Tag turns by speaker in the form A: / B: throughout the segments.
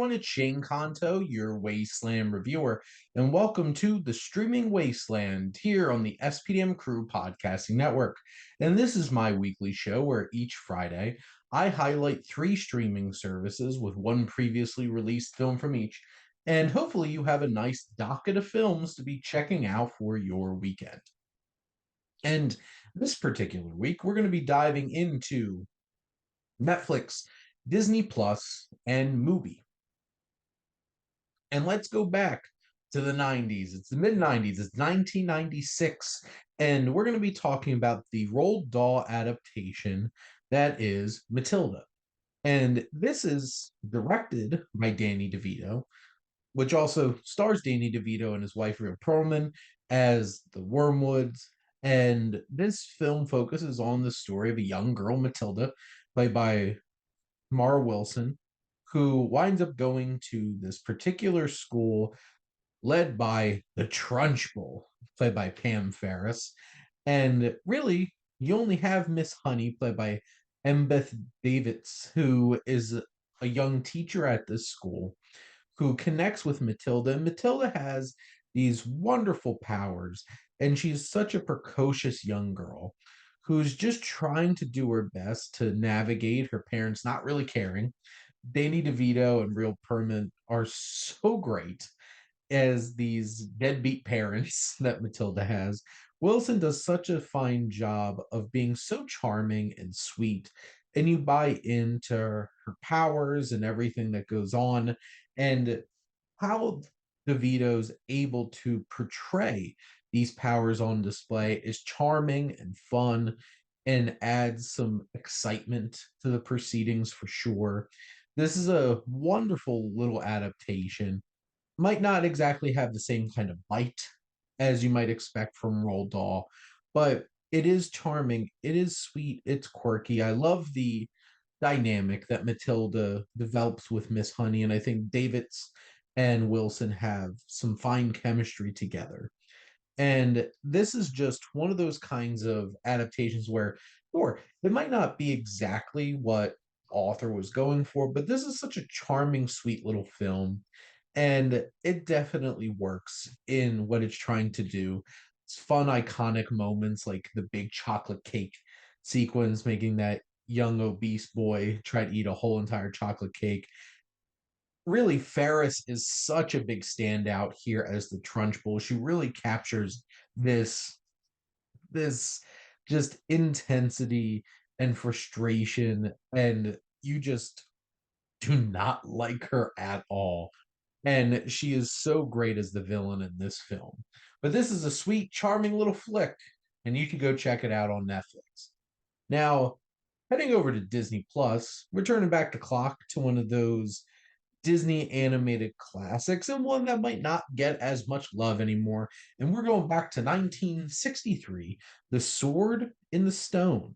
A: everyone, it's Shane Conto, your Wasteland reviewer, and welcome to the Streaming Wasteland here on the SPDM Crew Podcasting Network. And this is my weekly show where each Friday I highlight three streaming services with one previously released film from each, and hopefully you have a nice docket of films to be checking out for your weekend. And this particular week, we're going to be diving into Netflix, Disney Plus, and MUBI. And let's go back to the 90s. It's the mid 90s, it's 1996. And we're going to be talking about the Roald Dahl adaptation that is Matilda. And this is directed by Danny DeVito, which also stars Danny DeVito and his wife, Rhea Perlman, as the Wormwoods. And this film focuses on the story of a young girl, Matilda, played by Mara Wilson, who winds up going to this particular school led by the Trunchbull, played by Pam Ferris. And really, you only have Miss Honey, played by Embeth Davids, who is a young teacher at this school who connects with Matilda. And Matilda has these wonderful powers, and she's such a precocious young girl who's just trying to do her best to navigate her parents not really caring. Danny DeVito and Real Perlman are so great as these deadbeat parents that Matilda has. Wilson does such a fine job of being so charming and sweet, and you buy into her powers and everything that goes on, and how DeVito's able to portray these powers on display is charming and fun and adds some excitement to the proceedings for sure. This is a wonderful little adaptation. Might not exactly have the same kind of bite as you might expect from Roald Dahl, but it is charming, it is sweet, it's quirky. I love the dynamic that Matilda develops with Miss Honey, and I think Davids and Wilson have some fine chemistry together. And this is just one of those kinds of adaptations where, sure, it might not be exactly what author was going for, but this is such a charming, sweet little film. And it definitely works in what it's trying to do. It's fun, iconic moments like the big chocolate cake sequence, making that young obese boy try to eat a whole entire chocolate cake. Really, Ferris is such a big standout here as the Trunchbull. She really captures this just intensity and frustration, and you just do not like her at all. And she is so great as the villain in this film. But this is a sweet, charming little flick, and you can go check it out on Netflix. Now, heading over to Disney Plus, we're turning back the clock to one of those Disney animated classics and one that might not get as much love anymore. And we're going back to 1963, The Sword in the Stone.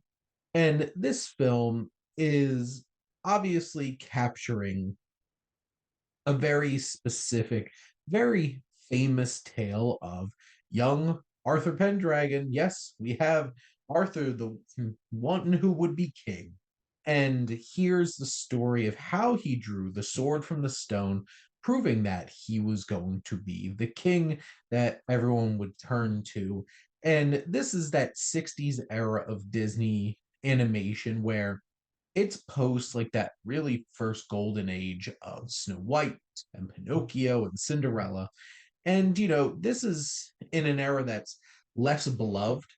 A: And this film is obviously capturing a very specific, very famous tale of young Arthur Pendragon. Yes, we have Arthur, the one who would be king. And here's the story of how he drew the sword from the stone, proving that he was going to be the king that everyone would turn to. And this is that 60s era of Disney animation where it's post like that really first golden age of Snow White and Pinocchio and Cinderella. And, this is in an era that's less beloved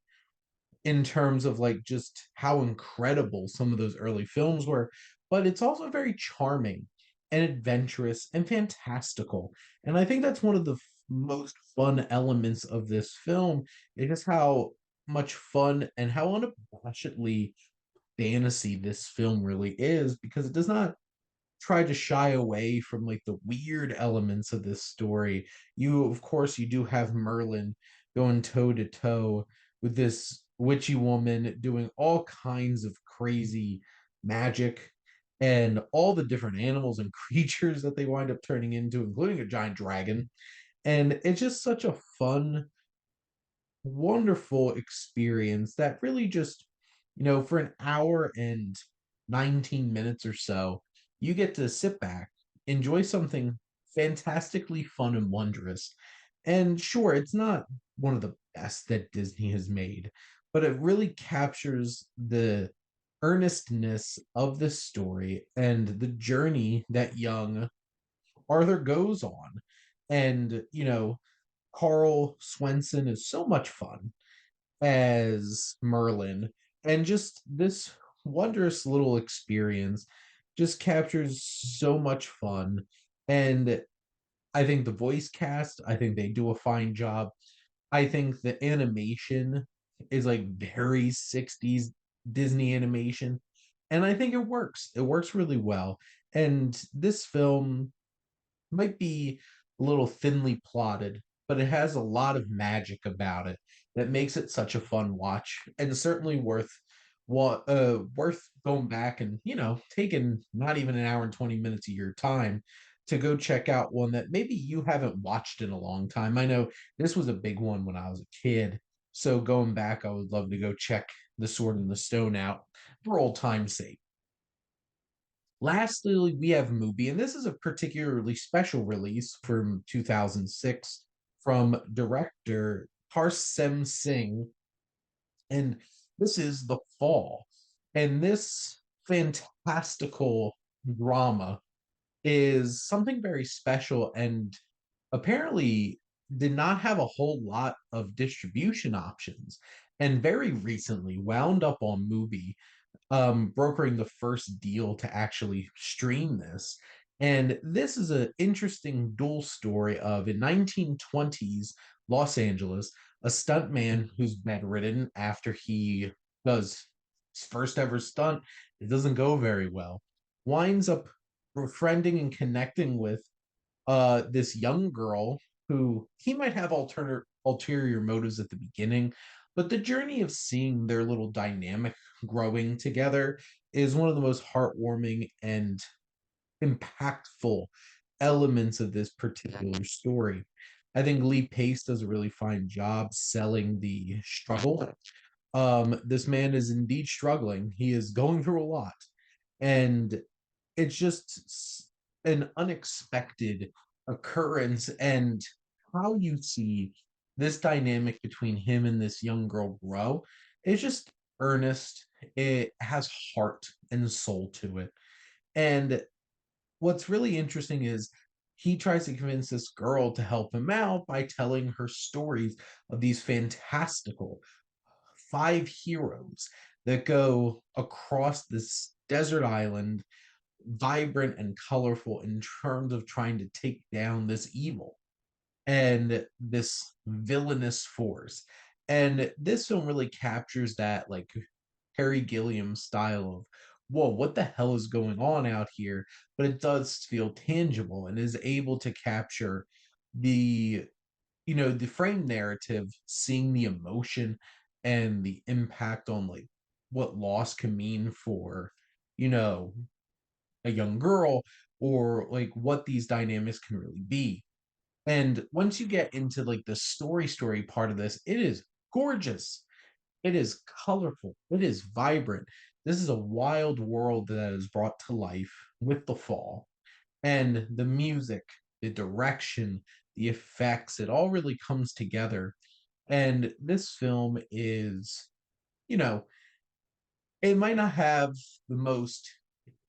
A: in terms of like just how incredible some of those early films were, but it's also very charming and adventurous and fantastical. And I think that's one of the most fun elements of this film is just how much fun and how unabashedly fantasy this film really is, because it does not try to shy away from like the weird elements of this story. Of course, you do have Merlin going toe to toe with this witchy woman doing all kinds of crazy magic and all the different animals and creatures that they wind up turning into, including a giant dragon. And it's just such a fun, wonderful experience that really just, for an hour and 19 minutes or so, you get to sit back enjoy something fantastically fun and wondrous. And sure, it's not one of the best that Disney has made, but it really captures the earnestness of the story and the journey that young Arthur goes on. And, Carl Swenson is so much fun as Merlin, and just this wondrous little experience just captures so much fun. And I think the voice cast, I think they do a fine job. I think the animation is like very 60s Disney animation. And I think it works. It works really well. And this film might be a little thinly plotted, but it has a lot of magic about it that makes it such a fun watch, and certainly worth going back and taking not even an hour and 20 minutes of your time to go check out one that maybe you haven't watched in a long time. I know this was a big one when I was a kid, so going back, I would love to go check The Sword and the Stone out for old time's sake. Lastly, we have MUBI, and this is a particularly special release from 2006 from director Tarsem Singh, and this is The Fall. And this fantastical drama is something very special and apparently did not have a whole lot of distribution options, and very recently wound up on MUBI, brokering the first deal to actually stream this. And this is an interesting dual story of in 1920s Los Angeles, a stuntman who's bedridden after he does his first ever stunt. It doesn't go very well. Winds up befriending and connecting with this young girl who he might have ulterior motives at the beginning, but the journey of seeing their little dynamic growing together is one of the most heartwarming and impactful elements of this particular story. I think Lee Pace does a really fine job selling the struggle. This man is indeed struggling. He is going through a lot, and it's just an unexpected occurrence. And how you see this dynamic between him and this young girl grow is just earnest. It has heart and soul to it. And what's really interesting is he tries to convince this girl to help him out by telling her stories of these fantastical five heroes that go across this desert island, vibrant and colorful in terms of trying to take down this evil and this villainous force. And this film really captures that, like, Harry Gilliam style of, whoa, what the hell is going on out here? But it does feel tangible and is able to capture the, the frame narrative, seeing the emotion and the impact on, like, what loss can mean for, you know, a young girl, or like what these dynamics can really be. And once you get into like the story part of this, it is gorgeous. It is colorful. It is vibrant. This is a wild world that is brought to life with the fall. And the music, the direction, the effects, it all really comes together. And this film is, you know, it might not have the most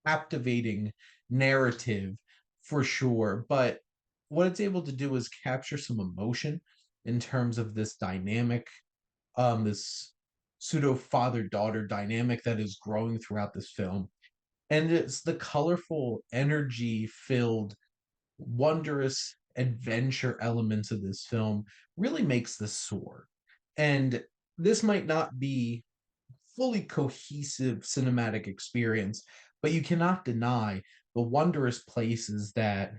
A: captivating narrative for sure, but what it's able to do is capture some emotion in terms of this dynamic, this pseudo father daughter dynamic that is growing throughout this film. And it's the colorful, energy filled, wondrous adventure elements of this film really makes this soar. And this might not be fully cohesive cinematic experience, but you cannot deny the wondrous places that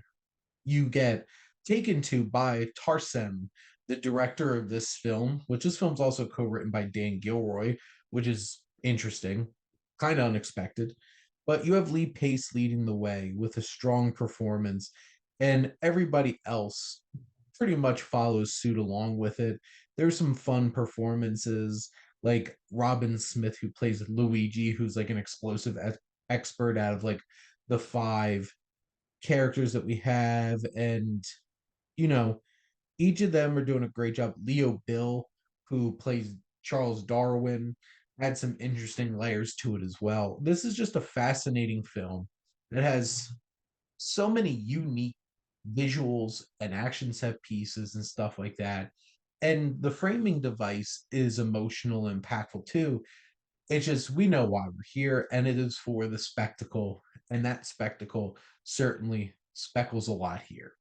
A: you get taken to by Tarsem, the director of this film, which this film's also co-written by Dan Gilroy, which is interesting, kind of unexpected. But you have Lee Pace leading the way with a strong performance, and everybody else pretty much follows suit along with it. There's some fun performances, like Robin Smith, who plays Luigi, who's like an explosive expert out of like the five. characters that we have, and you know, each of them are doing a great job. Leo Bill, who plays Charles Darwin, had some interesting layers to it as well. This is just a fascinating film that has so many unique visuals and action set pieces and stuff like that. And the framing device is emotional and impactful too. It's just we know why we're here, and it is for the spectacle, and that spectacle certainly speckles a lot here.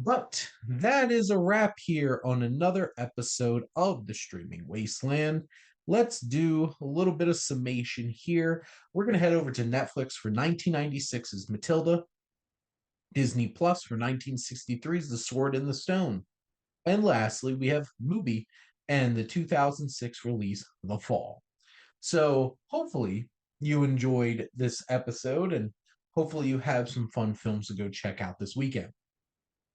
A: But that is a wrap here on another episode of the Streaming Wasteland. Let's do a little bit of summation here. We're going to head over to Netflix for 1996's Matilda, Disney Plus for 1963's The Sword in the Stone, and lastly, we have MUBI and the 2006 release The Fall. So hopefully you enjoyed this episode, and hopefully you have some fun films to go check out this weekend.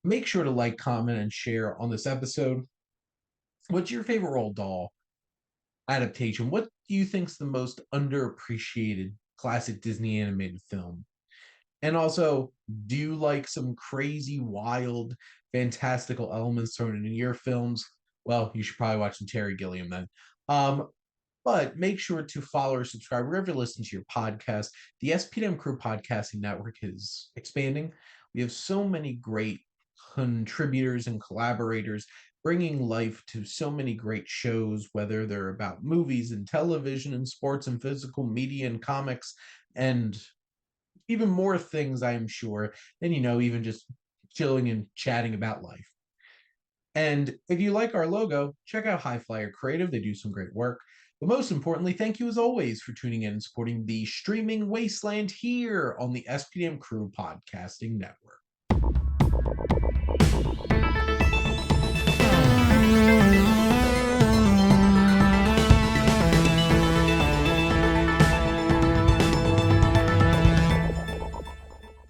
A: Make sure to like, comment, and share on this episode. What's your favorite Roald Dahl adaptation? What do you think is the most underappreciated classic Disney animated film? And also, do you like some crazy, wild, fantastical elements thrown into your films? Well, you should probably watch some Terry Gilliam then. But make sure to follow or subscribe wherever you listen to your podcast. The SPDM Crew Podcasting Network is expanding. We have so many great contributors and collaborators bringing life to so many great shows, whether they're about movies and television and sports and physical media and comics and even more things, I am sure, than, even just chilling and chatting about life. And if you like our logo, check out HiFlyer Creative. They do some great work. But most importantly, thank you as always for tuning in and supporting the Streaming Wasteland here on the SPDM Crew Podcasting Network.